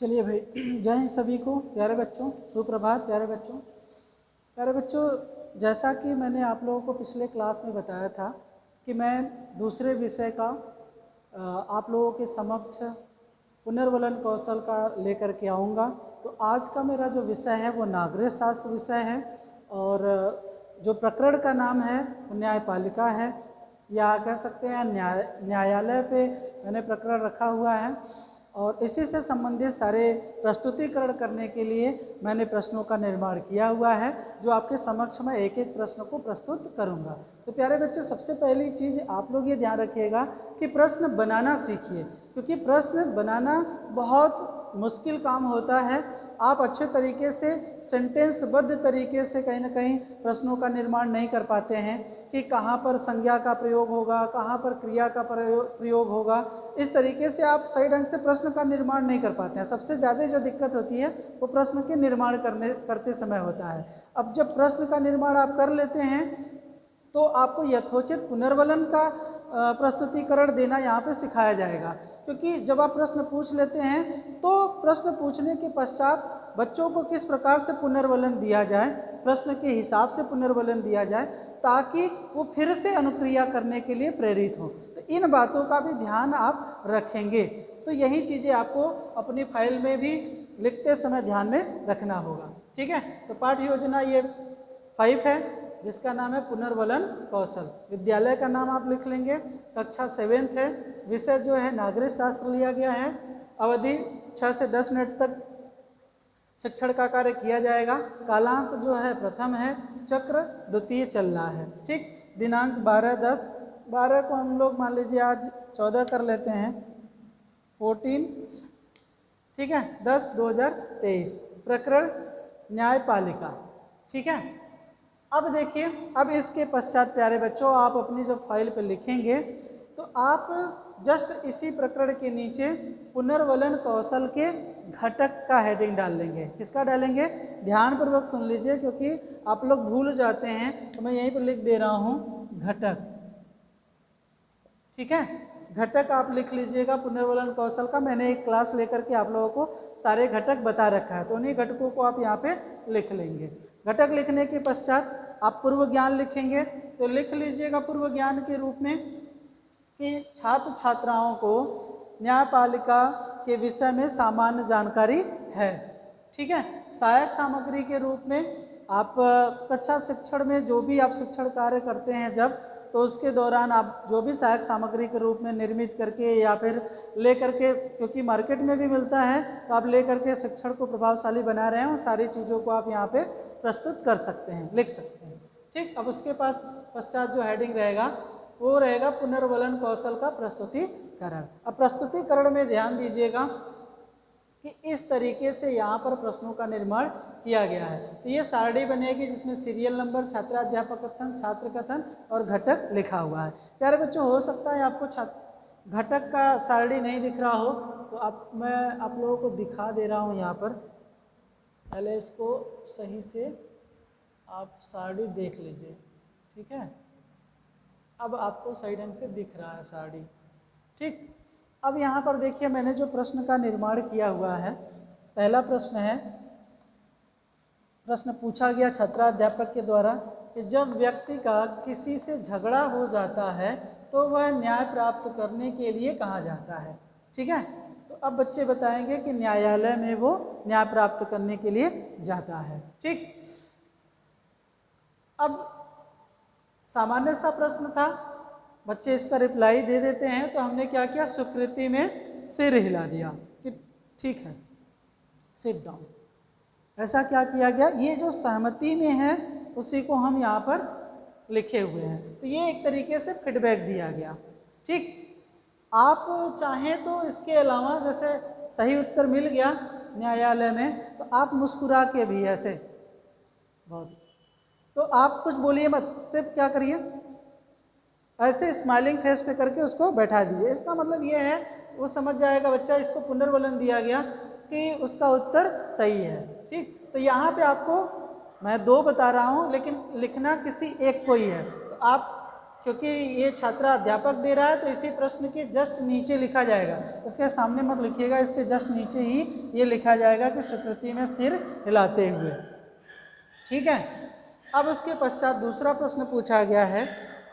चलिए भाई, जय हिंद सभी को। प्यारे बच्चों, सुप्रभात। प्यारे बच्चों, जैसा कि मैंने आप लोगों को पिछले क्लास में बताया था कि मैं दूसरे विषय का आप लोगों के समक्ष पुनर्वलन कौशल का लेकर के आऊँगा। तो आज का मेरा जो विषय है वो नागरिक शास्त्र विषय है और जो प्रकरण का नाम है वो न्यायपालिका है, या कह सकते हैं न्यायालय पे मैंने प्रकरण रखा हुआ है। और इसी से संबंधित सारे प्रस्तुतिकरण करने के लिए मैंने प्रश्नों का निर्माण किया हुआ है, जो आपके समक्ष मैं एक एक प्रश्न को प्रस्तुत करूंगा। तो प्यारे बच्चे, सबसे पहली चीज़ आप लोग ये ध्यान रखिएगा कि प्रश्न बनाना सीखिए, क्योंकि प्रश्न बनाना बहुत मुश्किल काम होता है। आप अच्छे तरीके से सेंटेंसबद्ध तरीके से कहीं ना कहीं प्रश्नों का निर्माण नहीं कर पाते हैं कि कहाँ पर संज्ञा का प्रयोग होगा, कहाँ पर क्रिया का प्रयोग होगा। इस तरीके से आप सही ढंग से प्रश्न का निर्माण नहीं कर पाते हैं। सबसे ज़्यादा जो दिक्कत होती है वो प्रश्न के निर्माण करते समय होता है। अब जब प्रश्न का निर्माण आप कर लेते हैं तो आपको यथोचित पुनर्वलन का प्रस्तुतिकरण देना यहाँ पे सिखाया जाएगा, क्योंकि जब आप प्रश्न पूछ लेते हैं तो प्रश्न पूछने के पश्चात बच्चों को किस प्रकार से पुनर्वलन दिया जाए, प्रश्न के हिसाब से पुनर्वलन दिया जाए, ताकि वो फिर से अनुक्रिया करने के लिए प्रेरित हो। तो इन बातों का भी ध्यान आप रखेंगे। तो यही चीज़ें आपको अपनी फाइल में भी लिखते समय ध्यान में रखना होगा। ठीक है, तो पाठ्य योजना ये 5 है, जिसका नाम है पुनर्वलन कौशल। विद्यालय का नाम आप लिख लेंगे, कक्षा 7th है, विषय जो है नागरिक शास्त्र लिया गया है। अवधि 6 से 10 मिनट तक शिक्षण का कार्य किया जाएगा। कालांश जो है प्रथम है, चक्र द्वितीय चल रहा है। ठीक, दिनांक 12/10/12 को हम लोग मान लीजिए आज 14 कर लेते हैं, 14, ठीक है, 10/2023। प्रकरण न्यायपालिका। ठीक है, अब देखिए, अब इसके पश्चात प्यारे बच्चों आप अपनी जब फाइल पे लिखेंगे तो आप जस्ट इसी प्रकरण के नीचे पुनर्वलन कौशल के घटक का हेडिंग डाल लेंगे। किसका डालेंगे? ध्यानपूर्वक सुन लीजिए, क्योंकि आप लोग भूल जाते हैं, तो मैं यहीं पर लिख दे रहा हूँ घटक। ठीक है, घटक आप लिख लीजिएगा पुनर्वलन कौशल का। मैंने एक क्लास लेकर के आप लोगों को सारे घटक बता रखा है, तो उन्हीं घटकों को आप यहाँ पे लिख लेंगे। घटक लिखने के पश्चात आप पूर्व ज्ञान लिखेंगे। तो लिख लीजिएगा पूर्व ज्ञान के रूप में कि छात्र छात्राओं को न्यायपालिका के विषय में सामान्य जानकारी है। ठीक है, सहायक सामग्री के रूप में आप कक्षा शिक्षण में जो भी आप शिक्षण कार्य करते हैं जब, तो उसके दौरान आप जो भी सहायक सामग्री के रूप में निर्मित करके या फिर ले करके, क्योंकि मार्केट में भी मिलता है, तो आप ले करके शिक्षण को प्रभावशाली बना रहे हैं, और सारी चीज़ों को आप यहाँ पे प्रस्तुत कर सकते हैं, लिख सकते हैं। ठीक, अब उसके पश्चात जो हेडिंग रहेगा वो रहेगा पुनर्वलन कौशल का प्रस्तुतिकरण। अब प्रस्तुतिकरण में ध्यान दीजिएगा कि इस तरीके से यहाँ पर प्रश्नों का निर्माण किया गया है। तो ये सारणी बनेगी जिसमें सीरियल नंबर, छात्राध्यापक कथन, छात्र कथन और घटक लिखा हुआ है। प्यारे बच्चों, हो सकता है आपको घटक का सारणी नहीं दिख रहा हो, तो मैं आप लोगों को दिखा दे रहा हूँ यहाँ पर। पहले इसको सही से आप सारणी देख लीजिए। ठीक है, अब आपको सही ढंग से दिख रहा है सारणी। ठीक, अब यहाँ पर देखिए मैंने जो प्रश्न का निर्माण किया हुआ है, पहला प्रश्न है, प्रश्न पूछा गया छात्राध्यापक के द्वारा कि जब व्यक्ति का किसी से झगड़ा हो जाता है तो वह न्याय प्राप्त करने के लिए कहाँ जाता है। ठीक है, तो अब बच्चे बताएंगे कि न्यायालय में वो न्याय प्राप्त करने के लिए जाता है। ठीक, अब सामान्य सा प्रश्न था, बच्चे इसका रिप्लाई दे देते हैं, तो हमने क्या किया, स्वीकृति में सिर हिला दिया कि ठीक है, सिट डाउन। ऐसा क्या किया गया, ये जो सहमति में है उसी को हम यहाँ पर लिखे हुए हैं। तो ये एक तरीके से फीडबैक दिया गया। ठीक, आप चाहें तो इसके अलावा, जैसे सही उत्तर मिल गया न्यायालय में, तो आप मुस्कुरा के भी ऐसे, बहुत, तो आप कुछ बोलिए मत, सिर्फ क्या करिए, ऐसे स्माइलिंग फेस पे करके उसको बैठा दीजिए। इसका मतलब ये है, वो समझ जाएगा बच्चा, इसको पुनर्वलन दिया गया कि उसका उत्तर सही है। ठीक, तो यहाँ पे आपको मैं 2 बता रहा हूँ, लेकिन लिखना किसी एक को ही है। तो आप क्योंकि ये छात्र अध्यापक दे रहा है तो इसी प्रश्न के जस्ट नीचे लिखा जाएगा, इसके सामने मत लिखिएगा, इसके जस्ट नीचे ही ये लिखा जाएगा कि स्वीकृति में सिर हिलाते हुए। ठीक है। अब उसके पश्चात दूसरा प्रश्न पूछा गया है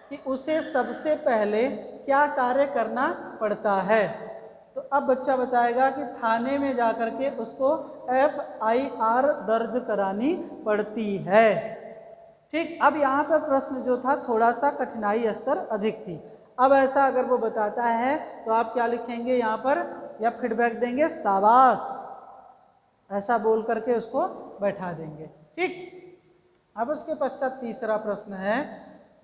कि उसे सबसे पहले क्या कार्य करना पड़ता है। तो अब बच्चा बताएगा कि थाने में जाकर के उसको FIR दर्ज करानी पड़ती है। ठीक। अब यहाँ पर प्रश्न जो था थोड़ा सा कठिनाई स्तर अधिक थी। अब ऐसा अगर वो बताता है तो आप क्या लिखेंगे यहाँ पर, या फीडबैक देंगे शाबाश, ऐसा बोल करके उसको बैठा देंगे। ठीक। अब उसके पश्चात तीसरा प्रश्न है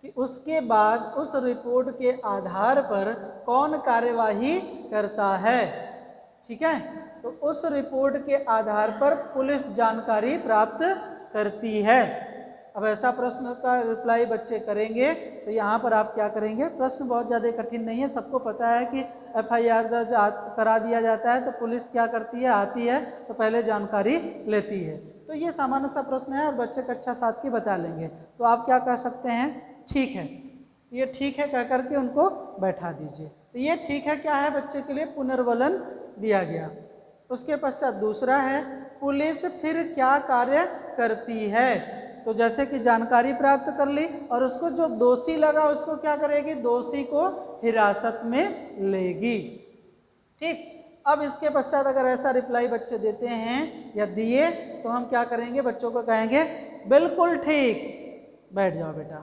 कि उसके बाद उस रिपोर्ट के आधार पर कौन कार्यवाही करता है। ठीक है। तो उस रिपोर्ट के आधार पर पुलिस जानकारी प्राप्त करती है। अब ऐसा प्रश्न का रिप्लाई बच्चे करेंगे तो यहाँ पर आप क्या करेंगे, प्रश्न बहुत ज़्यादा कठिन नहीं है, सबको पता है कि FIR दर्ज करा दिया जाता है तो पुलिस क्या करती है, आती है तो पहले जानकारी लेती है। तो ये सामान्य सा प्रश्न है और बच्चे कक्षा 7 की बता लेंगे। तो आप क्या कह सकते हैं, ठीक है। ये ठीक है कह करके उनको बैठा दीजिए। तो ये ठीक है क्या है, बच्चे के लिए पुनर्वलन दिया गया। उसके पश्चात दूसरा है पुलिस फिर क्या कार्य करती है। तो जैसे कि जानकारी प्राप्त कर ली और उसको जो दोषी लगा उसको क्या करेगी, दोषी को हिरासत में लेगी। ठीक। अब इसके पश्चात अगर ऐसा रिप्लाई बच्चे देते हैं या दिए तो हम क्या करेंगे, बच्चों को कहेंगे बिल्कुल ठीक, बैठ जाओ बेटा।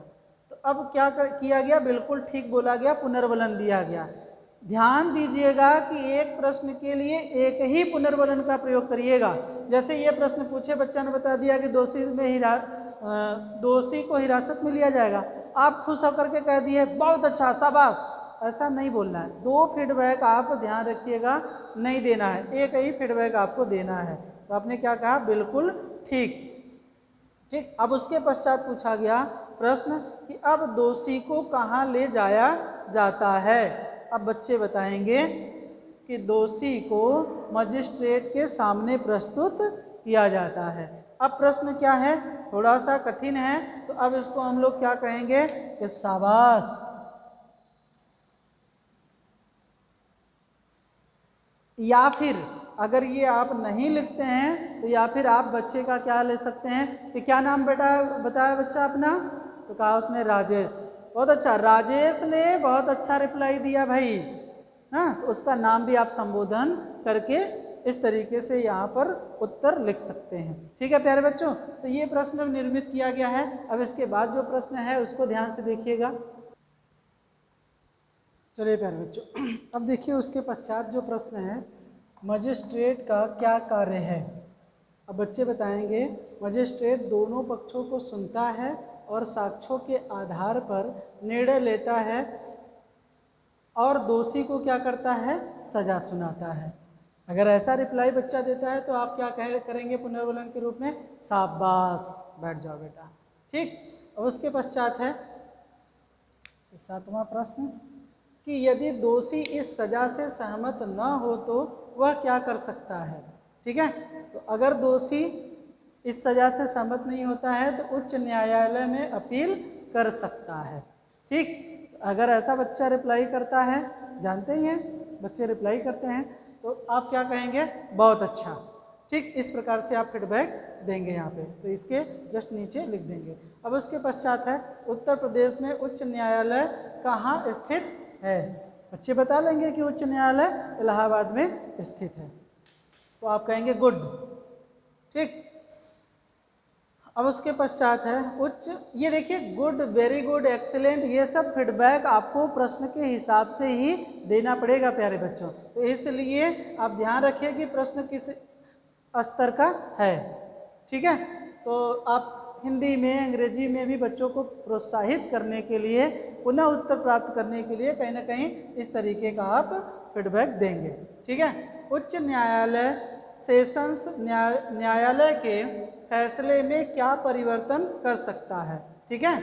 तो अब क्या किया गया, बिल्कुल ठीक बोला गया, पुनर्वलन दिया गया। ध्यान दीजिएगा कि एक प्रश्न के लिए एक ही पुनर्वलन का प्रयोग करिएगा। जैसे ये प्रश्न पूछे, बच्चा ने बता दिया कि दोषी को हिरासत में लिया जाएगा, आप खुश होकर के कह दिए बहुत अच्छा शाबाश, ऐसा नहीं बोलना है। दो फीडबैक आप ध्यान रखिएगा नहीं देना है, एक ही फीडबैक आपको देना है। तो आपने क्या कहा, बिल्कुल ठीक। ठीक। अब उसके पश्चात पूछा गया प्रश्न कि अब दोषी को कहाँ ले जाया जाता है। अब बच्चे बताएंगे कि दोषी को मजिस्ट्रेट के सामने प्रस्तुत किया जाता है। अब प्रश्न क्या है, थोड़ा सा कठिन है, तो अब इसको हम लोग क्या कहेंगे कि शाबाश। या फिर अगर ये आप नहीं लिखते हैं तो या फिर आप बच्चे का क्या ले सकते हैं कि क्या नाम बेटा बताया बच्चा अपना, तो कहा उसने राजेश। बहुत अच्छा, राजेश ने बहुत अच्छा रिप्लाई दिया भाई। हाँ, तो उसका नाम भी आप संबोधन करके इस तरीके से यहाँ पर उत्तर लिख सकते हैं। ठीक है प्यारे बच्चों, तो ये प्रश्न निर्मित किया गया है। अब इसके बाद जो प्रश्न है उसको ध्यान से देखिएगा। चलिए प्यारे बच्चों, अब देखिए उसके पश्चात जो प्रश्न है, मजिस्ट्रेट का क्या कार्य है। अब बच्चे बताएंगे मजिस्ट्रेट दोनों पक्षों को सुनता है और साक्ष्यों के आधार पर निर्णय लेता है और दोषी को क्या करता है, सजा सुनाता है। अगर ऐसा रिप्लाई बच्चा देता है तो आप क्या करेंगे पुनर्वलन के रूप में, शाबाश, बैठ जाओ बेटा। ठीक। अब उसके पश्चात है 7वां प्रश्न कि यदि दोषी इस सजा से सहमत न हो तो वह क्या कर सकता है। ठीक है। तो अगर दोषी इस सजा से सहमत नहीं होता है तो उच्च न्यायालय में अपील कर सकता है। ठीक। अगर ऐसा बच्चा रिप्लाई करता है, जानते ही हैं बच्चे रिप्लाई करते हैं, तो आप क्या कहेंगे, बहुत अच्छा। ठीक, इस प्रकार से आप फीडबैक देंगे यहाँ पे, तो इसके जस्ट नीचे लिख देंगे। अब उसके पश्चात है उत्तर प्रदेश में उच्च न्यायालय कहाँ स्थित है। बच्चे बता लेंगे कि उच्च न्यायालय इलाहाबाद में स्थित है, तो आप कहेंगे गुड। ठीक। अब उसके पश्चात है उच्च, ये देखिए गुड, वेरी गुड, एक्सीलेंट, ये सब फीडबैक आपको प्रश्न के हिसाब से ही देना पड़ेगा प्यारे बच्चों। तो इसलिए आप ध्यान रखिए कि प्रश्न किस स्तर का है। ठीक है। तो आप हिंदी में, अंग्रेजी में भी बच्चों को प्रोत्साहित करने के लिए, पुनः उत्तर प्राप्त करने के लिए कहीं ना कहीं इस तरीके का आप फीडबैक देंगे। ठीक है। उच्च न्यायालय सेशंस न्यायालय के फैसले में क्या परिवर्तन कर सकता है। ठीक है।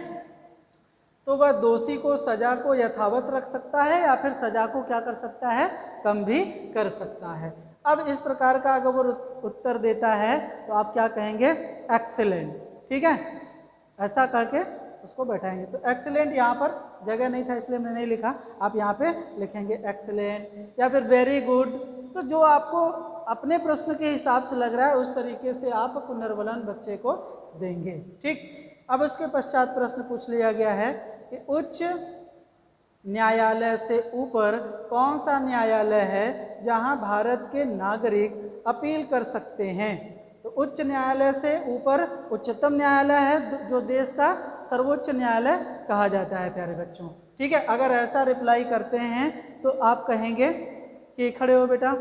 तो वह दोषी को सजा को यथावत रख सकता है या फिर सजा को क्या कर सकता है, कम भी कर सकता है। अब इस प्रकार का अगर वो उत्तर देता है तो आप क्या कहेंगे, एक्सीलेंट। ठीक है। ऐसा करके उसको बैठाएंगे। तो एक्सीलेंट यहाँ पर जगह नहीं था इसलिए मैंने नहीं लिखा, आप यहाँ पे लिखेंगे एक्सीलेंट या फिर वेरी गुड। तो जो आपको अपने प्रश्न के हिसाब से लग रहा है उस तरीके से आप पुनर्वलन बच्चे को देंगे। ठीक, अब उसके पश्चात प्रश्न पूछ लिया गया है कि उच्च न्यायालय से ऊपर कौन सा न्यायालय है जहां भारत के नागरिक अपील कर सकते हैं। तो उच्च न्यायालय से ऊपर उच्चतम न्यायालय है जो देश का सर्वोच्च न्यायालय कहा जाता है प्यारे बच्चों। ठीक है, अगर ऐसा रिप्लाई करते हैं तो आप कहेंगे कि खड़े हो बेटा,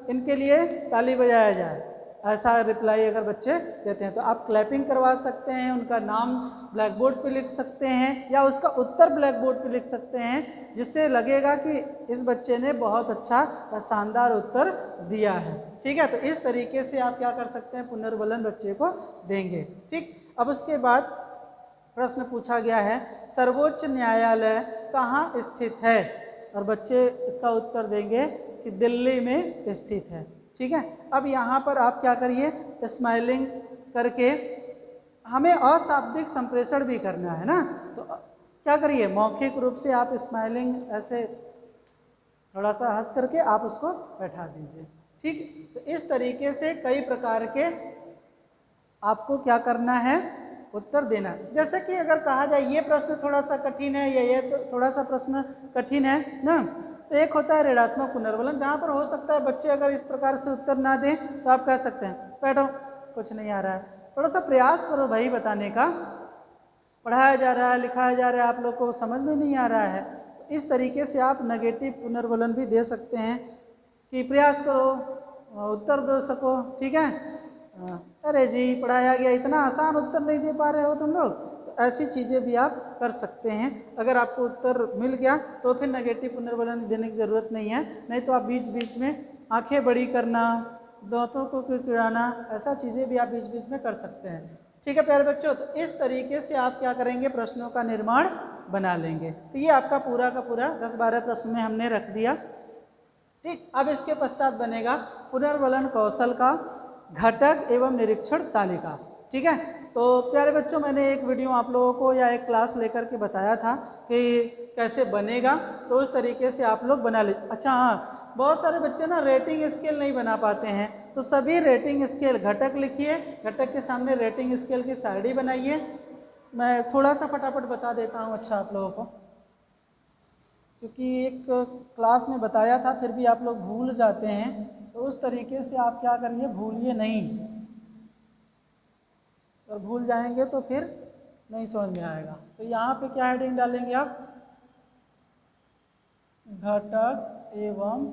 इनके लिए ताली बजाया जाए। ऐसा रिप्लाई अगर बच्चे देते हैं तो आप क्लैपिंग करवा सकते हैं, उनका नाम ब्लैक बोर्ड पे लिख सकते हैं या उसका उत्तर ब्लैक बोर्ड पे लिख सकते हैं, जिससे लगेगा कि इस बच्चे ने बहुत अच्छा या शानदार उत्तर दिया है। ठीक है, तो इस तरीके से आप क्या कर सकते हैं, पुनर्वलन बच्चे को देंगे। ठीक, अब उसके बाद प्रश्न पूछा गया है सर्वोच्च न्यायालय कहाँ स्थित है, और बच्चे इसका उत्तर देंगे कि दिल्ली में स्थित है। ठीक है, अब यहाँ पर आप क्या करिए, स्माइलिंग करके हमें अशाब्दिक संप्रेषण भी करना है ना, तो क्या करिए, मौखिक रूप से आप स्माइलिंग ऐसे थोड़ा सा हंस करके आप उसको बैठा दीजिए। ठीक, तो इस तरीके से कई प्रकार के आपको क्या करना है, उत्तर देना। जैसे कि अगर कहा जाए ये प्रश्न थोड़ा सा कठिन है या ये थोड़ा सा प्रश्न कठिन है ना, तो एक होता है ऋणात्मक पुनर्वलन, जहाँ पर हो सकता है बच्चे अगर इस प्रकार से उत्तर ना दें तो आप कह सकते हैं बैठो कुछ नहीं आ रहा है, थोड़ा सा प्रयास करो भाई बताने का, पढ़ाया जा रहा है लिखाया जा रहा है आप लोग को समझ में नहीं आ रहा है। तो इस तरीके से आप नेगेटिव पुनर्वलन भी दे सकते हैं कि प्रयास करो उत्तर दे सको। ठीक है, अरे जी पढ़ाया गया, इतना आसान उत्तर नहीं दे पा रहे हो तुम लोग, तो ऐसी चीज़ें भी आप कर सकते हैं। अगर आपको उत्तर मिल गया तो फिर नेगेटिव पुनर्वलन देने की ज़रूरत नहीं है, नहीं तो आप बीच बीच में आंखें बड़ी करना, दांतों को किरकिराना, ऐसा चीज़ें भी आप बीच बीच में कर सकते हैं। ठीक है प्यारे बच्चों, तो इस तरीके से आप क्या करेंगे, प्रश्नों का निर्माण बना लेंगे। तो ये आपका पूरा का पूरा 10-12 प्रश्न में हमने रख दिया। ठीक, अब इसके पश्चात बनेगा पुनर्वलन कौशल का घटक एवं निरीक्षण तालिका। ठीक है, तो प्यारे बच्चों मैंने एक वीडियो आप लोगों को या एक क्लास लेकर के बताया था कि कैसे बनेगा, तो उस तरीके से आप लोग बना ले। अच्छा हाँ, बहुत सारे बच्चे ना रेटिंग स्केल नहीं बना पाते हैं, तो सभी रेटिंग स्केल घटक लिखिए, घटक के सामने रेटिंग स्केल की सारणी बनाइए। मैं थोड़ा सा फटाफट बता देता हूँ अच्छा आप लोगों को, क्योंकि एक क्लास में बताया था फिर भी आप लोग भूल जाते हैं, तो उस तरीके से आप क्या करिए, भूलिए नहीं, और भूल जाएंगे तो फिर नहीं समझ में आएगा। तो यहाँ पे क्या हेडिंग डालेंगे आप, घटक एवं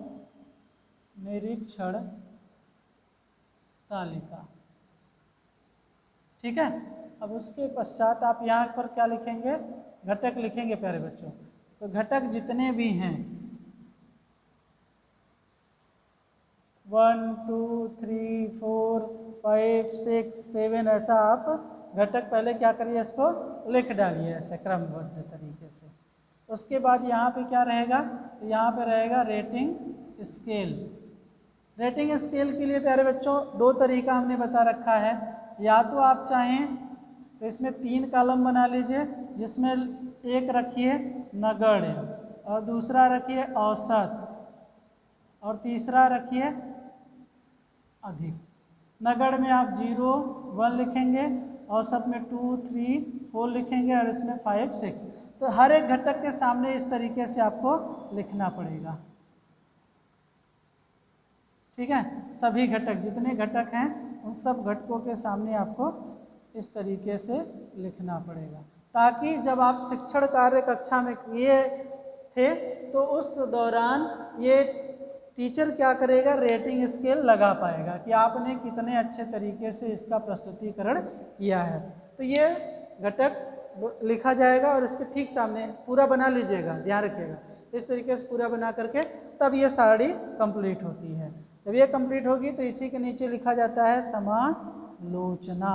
निरीक्षण तालिका। ठीक है, अब उसके पश्चात आप यहाँ पर क्या लिखेंगे, घटक लिखेंगे प्यारे बच्चों। तो घटक जितने भी हैं 1 2 3 4 5 6 7 ऐसा आप घटक पहले क्या करिए, इसको लिख डालिए ऐसे क्रमबद्ध तरीके से। उसके बाद यहाँ पे क्या रहेगा, तो यहाँ पे रहेगा रेटिंग स्केल। रेटिंग स्केल के लिए प्यारे बच्चों 2 तरीका हमने बता रखा है, या तो आप चाहें तो इसमें 3 कॉलम बना लीजिए, जिसमें एक रखिए नगण्य और दूसरा रखिए औसत और तीसरा रखिए अधिक। नगण्य में आप 0 1 लिखेंगे, औसत में 2 3 4 लिखेंगे और इसमें 5 6। तो हर एक घटक के सामने इस तरीके से आपको लिखना पड़ेगा। ठीक है, सभी घटक जितने घटक हैं उन सब घटकों के सामने आपको इस तरीके से लिखना पड़ेगा, ताकि जब आप शिक्षण कार्य कक्षा में किए थे तो उस दौरान ये टीचर क्या करेगा, रेटिंग स्केल लगा पाएगा कि आपने कितने अच्छे तरीके से इसका प्रस्तुतिकरण किया है। तो ये घटक लिखा जाएगा और इसके ठीक सामने पूरा बना लीजिएगा, ध्यान रखिएगा इस तरीके से पूरा बना करके, तब ये सारणी कंप्लीट होती है। जब ये कंप्लीट होगी तो इसी के नीचे लिखा जाता है समालोचना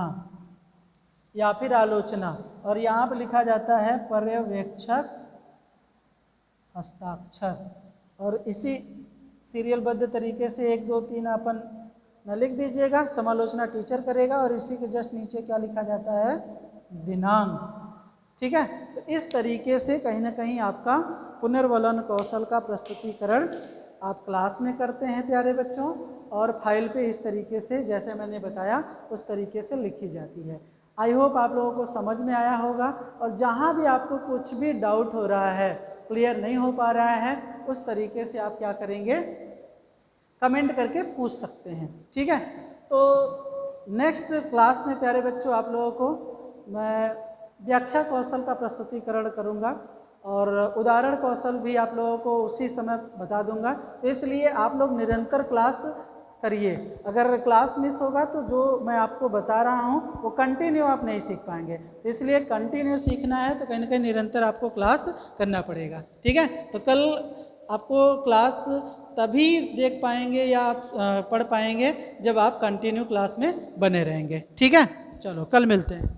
या फिर आलोचना, और यहाँ पर लिखा जाता है पर्यवेक्षक हस्ताक्षर। और इसी सीरियलबद्ध तरीके से 1 2 3 अपन न लिख दीजिएगा, समालोचना टीचर करेगा और इसी के जस्ट नीचे क्या लिखा जाता है, दिनांक। ठीक है। तो इस तरीके से कहीं ना कहीं आपका पुनर्वलन कौशल का प्रस्तुतिकरण आप क्लास में करते हैं प्यारे बच्चों, और फाइल पे इस तरीके से जैसे मैंने बताया उस तरीके से लिखी जाती है। आई होप आप लोगों को समझ में आया होगा, और जहाँ भी आपको कुछ भी डाउट हो रहा है, क्लियर नहीं हो पा रहा है, उस तरीके से आप क्या करेंगे, कमेंट करके पूछ सकते हैं। ठीक है। तो नेक्स्ट क्लास में प्यारे बच्चों आप लोगों को मैं व्याख्या कौशल का प्रस्तुतिकरण करूंगा, और उदाहरण कौशल भी आप लोगों को उसी समय बता दूंगा। तो इसलिए आप लोग निरंतर क्लास करिए। अगर क्लास मिस होगा तो जो मैं आपको बता रहा हूँ वो कंटिन्यू आप नहीं सीख पाएंगे। इसलिए कंटिन्यू सीखना है तो कहीं ना कहीं निरंतर आपको क्लास करना पड़ेगा। ठीक है। तो कल आपको क्लास तभी देख पाएंगे या आप पढ़ पाएंगे जब आप कंटिन्यू क्लास में बने रहेंगे। ठीक है। चलो कल मिलते हैं।